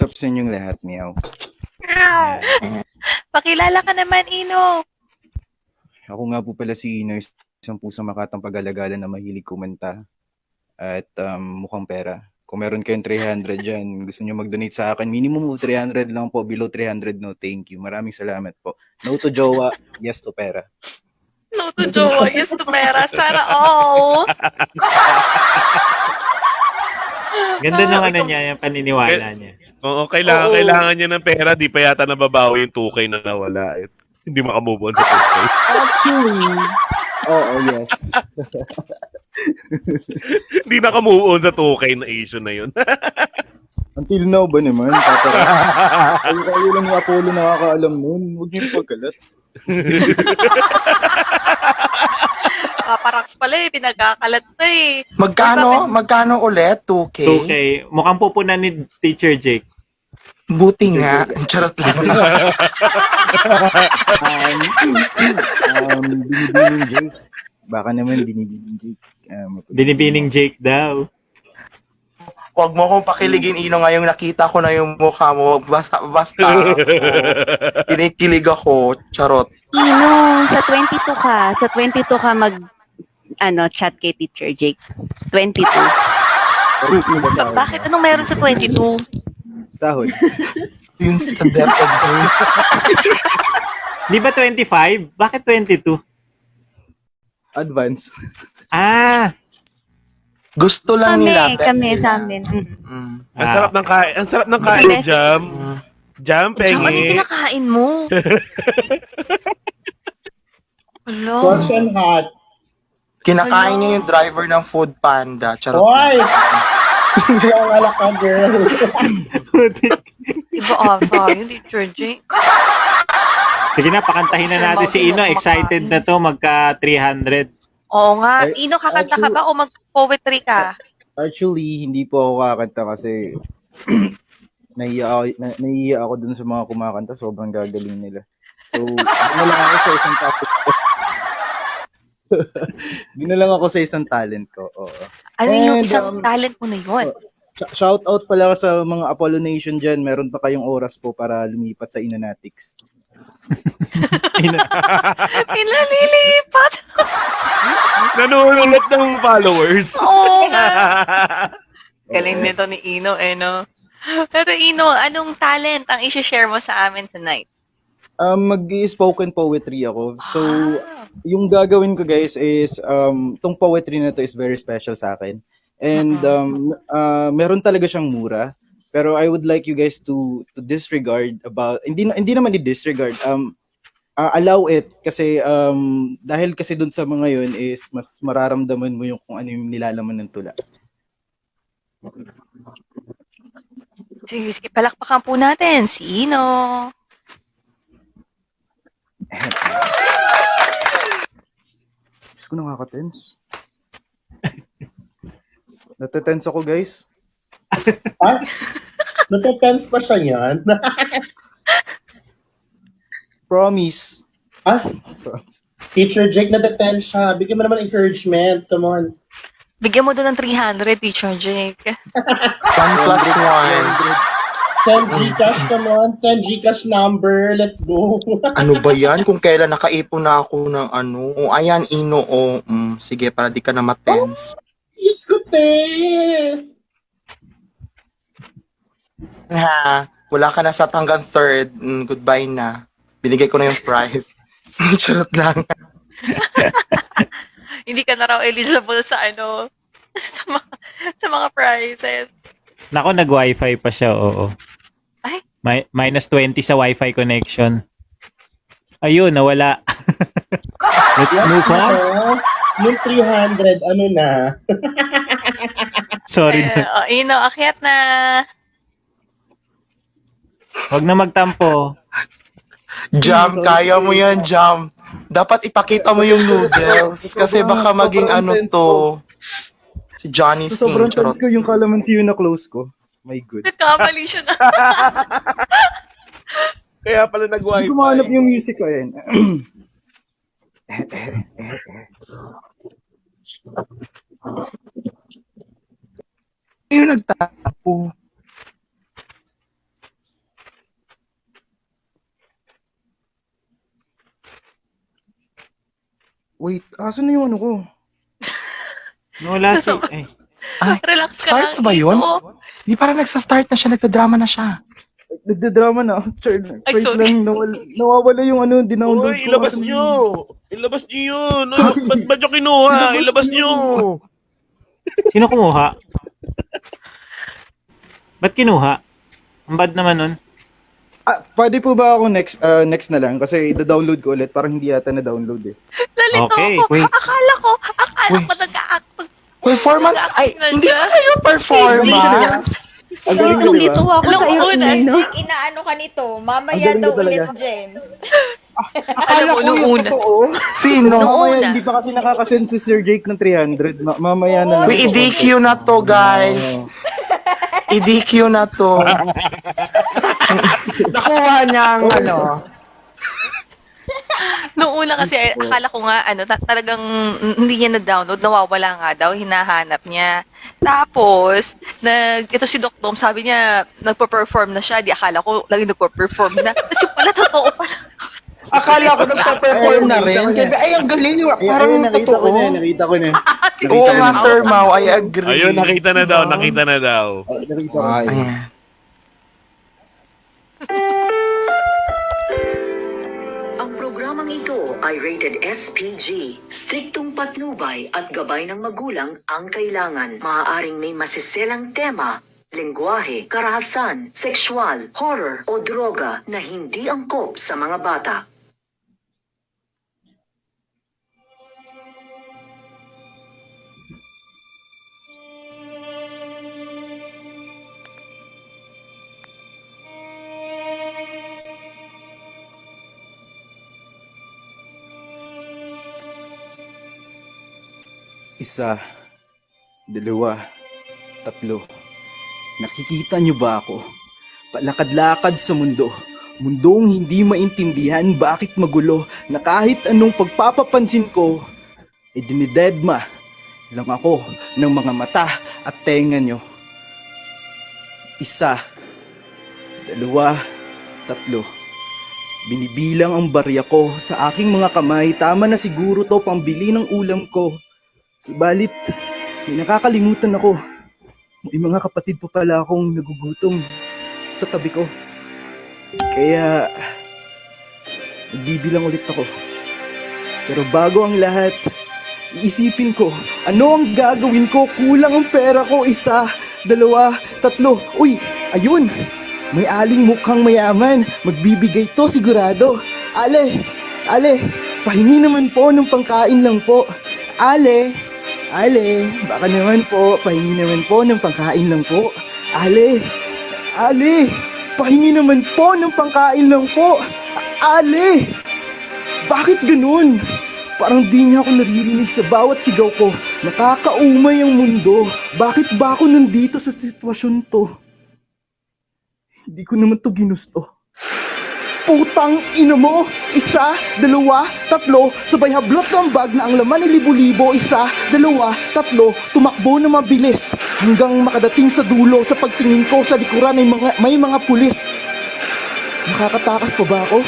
up sa inyong lahat, Meow? Pakilala ka naman, Ino. Ako nga po pala si Ino, isang pusang makatang pag-alagala na mahilig kumanta at mukhang pera. Kung meron kayong 300 dyan, gusto nyo mag-donate sa akin, minimum of 300 lang po, below 300, no, thank you. Maraming salamat po. No to jowa, yes to pera. No to jowa, yes to pera. Sana all. Ganda ng ano Ikaw- niya, yung paniniwala niya. Oo, kailangan, Oo. kailangan niya ng pera. Di pa yata nababawi yung 2K na nawala. Hindi makamove on sa 2K. Actually, oo, yes. Hindi nakamove on sa 2K na issue na yun. Until now ba naman? Kayo lang ni Apollo nakakaalam nun. Huwag niyo pagkalat. Paparaks pala eh, pinagkakalat pa eh. Magkano ulit? 2K? 2K. Mukhang pupunan ni Teacher Jake. Buti nga. Charot lang. Binibining Jake. Baka naman binibining Jake. Binibining Jake daw. Huwag mo akong pakiligin, Ino, ngayong nakita ko na yung mukha mo. Basta. Kinikilig ako. Charot. Ino, sa 22 ka. Sa 22 ka chat kay Teacher Jake. 22. Bakit? Anong meron sa 22? Sahod. Yun sa depth of me. Di ba 25? Bakit 22? Advance. Ah! Gusto lang nila. Kami sa amin. Mm. Ang sarap ng kain. Ang sarap ng kain, Jam. Jam, Ano yung pengi. kinakain mo? Hello? Portion hot. Kinakain niya yung driver ng Food Panda. Charot. Hoy! Hindi ang alak ka, girl. Diba ata yung Teacher Jake? Sige na, pakantahin na natin si Ino. Excited na to, magka 300. Oo nga. Ay, Ino, kakanta ka ba o mag-poetry ka? Actually, hindi po ako kakanta kasi nahiya ako dun sa mga kumakanta. Sobrang gagaling nila. So, lang ako sa isang topic ko. Lang ako sa isang talent ko. Oo. Ano yung And, isang talent mo na yun? Shout out pala sa mga Apollo Nation dyan. Meron pa kayong oras po para lumipat sa Inanatics. Pinalilipat! Nanunulat ng followers. Oo nga. Galing nito ni Ino, no? Pero Ino, anong talent ang isi-share mo sa amin tonight? Mag-spoken poetry ako. So, yung gagawin ko guys is, tong poetry na to is very special sa akin. And meron talaga siyang mura. Pero I would like you guys to disregard about, hindi naman i-disregard, allow it kasi dahil kasi dun sa mga yun is mas mararamdaman mo yung kung ano yung nilalaman ng tula. Sige, palakpakan po natin. Si Ino. Diyos ko, nakaka-tense. Natatense ako guys. Ha? Natatense pa siya yan? Promise. Ah? Teacher Jake, natatense siya. Bigyan mo naman encouragement. Come on. Bigyan mo doon ng 300, Teacher Jake. 1 plus 1. Send Gcash, come on. Send Gcash number. Let's go. Ano ba yan? Kung kailan nakaipon na ako ng ano. O ayan, Ino. O, sige, para di ka na matense. Diyos ko, te. Ha, wala ka na sa hanggang 3rd. Goodbye na. Binigay ko na yung prize. Charot lang. Hindi ka na raw eligible sa sa mga prizes. Nako, nag-wifi pa siya, oo. Ay? Minus 20 sa wifi connection. Ayun, nawala. Let's move on. Yung 300, ano na? Sorry na. Ino, akyat na. Huwag na magtampo. Jam, kaya mo yan, Jam. Dapat ipakita mo yung noodles. Kasi baka maging ano to. Si Johnny So, sobrang Singh. Charot. tense ko yung kalamansi yun na close ko. My good. Nagkamali siya na. Kaya pala nag-wifi. Hindi ko mahanap yung music ko. Ayan. Yung nagtapo. Wait, asan na yung ano ko? Nawala si... So, Ay, Relax ka Start lang, na ba yun? Ino. Di parang nagsa-start na siya, nagda-drama na siya. Nagdadrama na. Child, Ay, wait sorry. lang, nawawala yung ano, dinownload Uy, ko. ilabas Asan na nyo! yun? Ilabas nyo yun! Ba't nyo kinuha? Ilabas Ilabas nyo. nyo! sino kumuha? Ba't kinuha? Ang bad naman nun. Pwede po ba ako next na lang? Kasi i-download ko ulit. Parang hindi yata na-download eh. Nalito Okay, ako. wait. Akala ko Wait. nag-act. Performance? Ay, Na hindi siya. pa kayo performance. Ang So, galing ko, di nandito ba? ako Alam sa mo, iyo, una, Ino. Jake, inaano ka nito. Mamaya Ang galing daw mo talaga. ulit, James. Akala ko nung yung una. totoo. Sino? Nung Mamaya, una. hindi pa kasi nakakasend si Sir Jake ng 300. Mamaya na lang. Uy, i-DQ na to, guys. I-DQ na to. Nakuha niyang ano. Noong una kasi, akala ko nga, talagang hindi niya na-download, nawawala nga daw, hinahanap niya. Tapos, ito si Doc Dom, sabi niya, nagpa-perform na siya, di akala ko, lagi nagpa-perform na. Tapos yung pala, totoo pala. Akala ko nagpa-perform na rin. Kaya, ay, ang galing. Parang totoo. Nakita ko na. Oo nga, Sir Mau, I agree. Ayun, nakita na daw, nakita na daw. Nakita ko. Ayan. Ang programang ito ay rated SPG. Striktong patnubay at gabay ng magulang ang kailangan. Maaaring may masiselang tema, lengguwahe, karahasan, sexual, horror o droga na hindi angkop sa mga bata. Isa, dalawa, tatlo. Nakikita niyo ba ako? Palakad-lakad sa mundo. Mundong hindi maintindihan bakit magulo na kahit anong pagpapapansin ko, dinidedma lang ako ng mga mata at tenga nyo. Isa, dalawa, tatlo. Binibilang ang barya ko sa aking mga kamay. Tama na siguro to pambili ng ulam ko. Subalit, may nakakalimutan ako. May mga kapatid pa pala akong nagugutom sa tabi ko. Kaya, nagbibilang ulit ako. Pero bago ang lahat, iisipin ko, ano ang gagawin ko? Kulang ang pera ko. Isa, dalawa, tatlo. Uy, ayun! May aling mukhang mayaman. Magbibigay to sigurado. Ale, pahingi naman po ng pangkain lang po. Ale, baka naman po, pahingi naman po ng pangkain lang po. Ale, pahingi naman po ng pangkain lang po. Ale, bakit ganun? Parang di niya ako naririnig sa bawat sigaw ko. Nakakaumay ang mundo. Bakit ba ako nandito sa sitwasyon to? Hindi ko naman to ginusto. Putang ina mo! Isa, dalawa, tatlo, sabay hablot ng bag na ang laman ay libo-libo. Isa, dalawa, tatlo, tumakbo na mabilis hanggang makadating sa dulo. Sa pagtingin ko sa likuran ay may mga pulis. Makakatakas pa ba ako?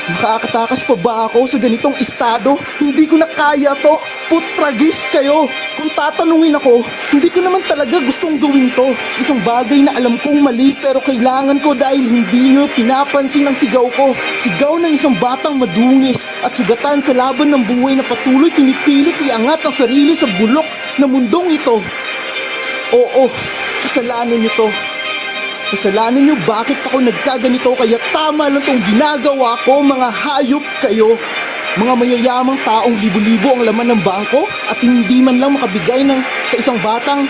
Makakatakas pa ba ako sa ganitong estado? Hindi ko na kaya to. Putragis kayo. Kung tatanungin ako, hindi ko naman talaga gustong gawin to. Isang bagay na alam kong mali pero kailangan ko dahil hindi nyo pinapansin ang sigaw ko. Sigaw ng isang batang madungis at sugatan sa laban ng buhay na patuloy pinipilit iangat ang sarili sa bulok na mundong ito. Oo, kasalanan nyo to. Kasalanan nyo bakit ako nagkaganito kaya tama lang tong ginagawa ko. Mga hayop kayo. Mga mayayamang taong libo-libo ang laman ng bangko at hindi man lang makabigay sa isang batang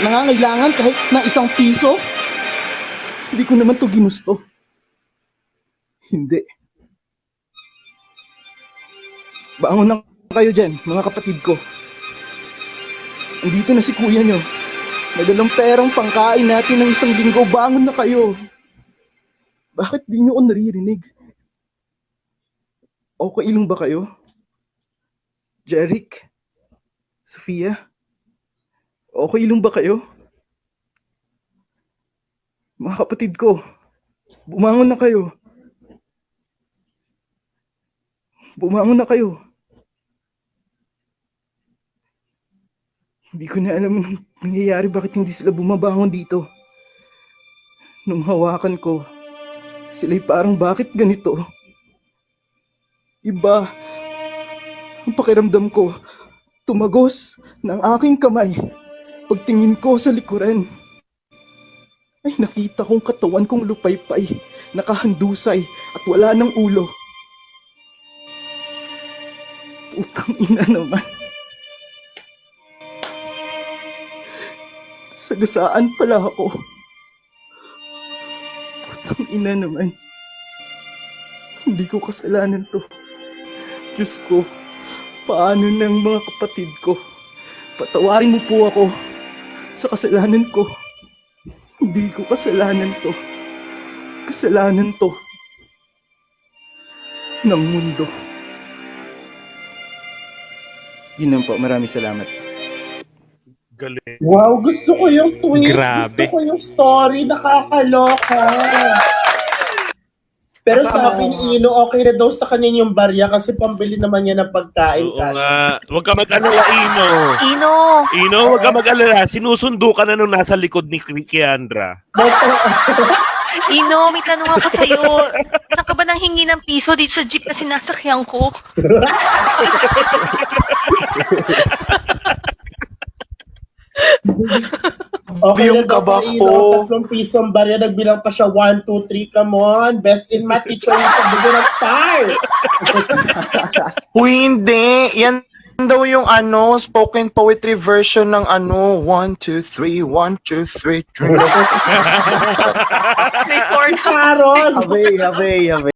nangangailangan kahit na ₱1. Hindi ko naman to ginusto. Hindi. Bangon na kayo dyan, mga kapatid ko. Andito na si kuya nyo. May dalang perang pangkain natin ng 1 linggo. Bangon na kayo. Bakit di nyo ako naririnig? Okay lang ba kayo? Jeric? Sofia? Okay lang ba kayo? Mga kapatid ko, bumangon na kayo. Bumangon na kayo. Hindi ko na alam ang nangyayari, bakit hindi sila bumabangon dito. Nung hawakan ko, sila'y parang bakit ganito? Iba. Ang pakiramdam ko, tumagos ng aking kamay. Pagtingin ko sa likuran, ay nakita kong katawan kong lupaypay, nakahandusay at wala ng ulo. Putang ina naman. Sagasaan pala ako. Putang ina naman. Hindi ko kasalanan to. Diyos ko, paano ng mga kapatid ko? Patawarin mo po ako sa kasalanan ko. Hindi ko kasalanan to. Kasalanan to ng mundo. Yun lang po. Maraming salamat. Galing. Wow, gusto ko yung twist. Grabe. Gusto ko yung story. Nakakaloka. Pero sabi ni Ino, okay na daw sa kanya yung barya kasi pambili naman niya ng pagkain. Oo nga. Huwag ka mag-alala, Ino. Ino! Ino, huwag ka mag-alala. Sinusundo ka na nung nasa likod ni Kiandra. Ino, may tanong ako sa'yo. Saan ka ba nang hingi ng piso dito sa jeep na sinasakyan ko? Okay Yung na daw kabak kay ko. Ino, 3 pisong barya. Nagbilang pa siya 1, 2, 3. Come on. Best in math teacher yung sa bugo ng star. Uy, hindi. Yan daw yung spoken poetry version ng 1, 2, 3, 1, 2, 3. Record. Sharon. Abay.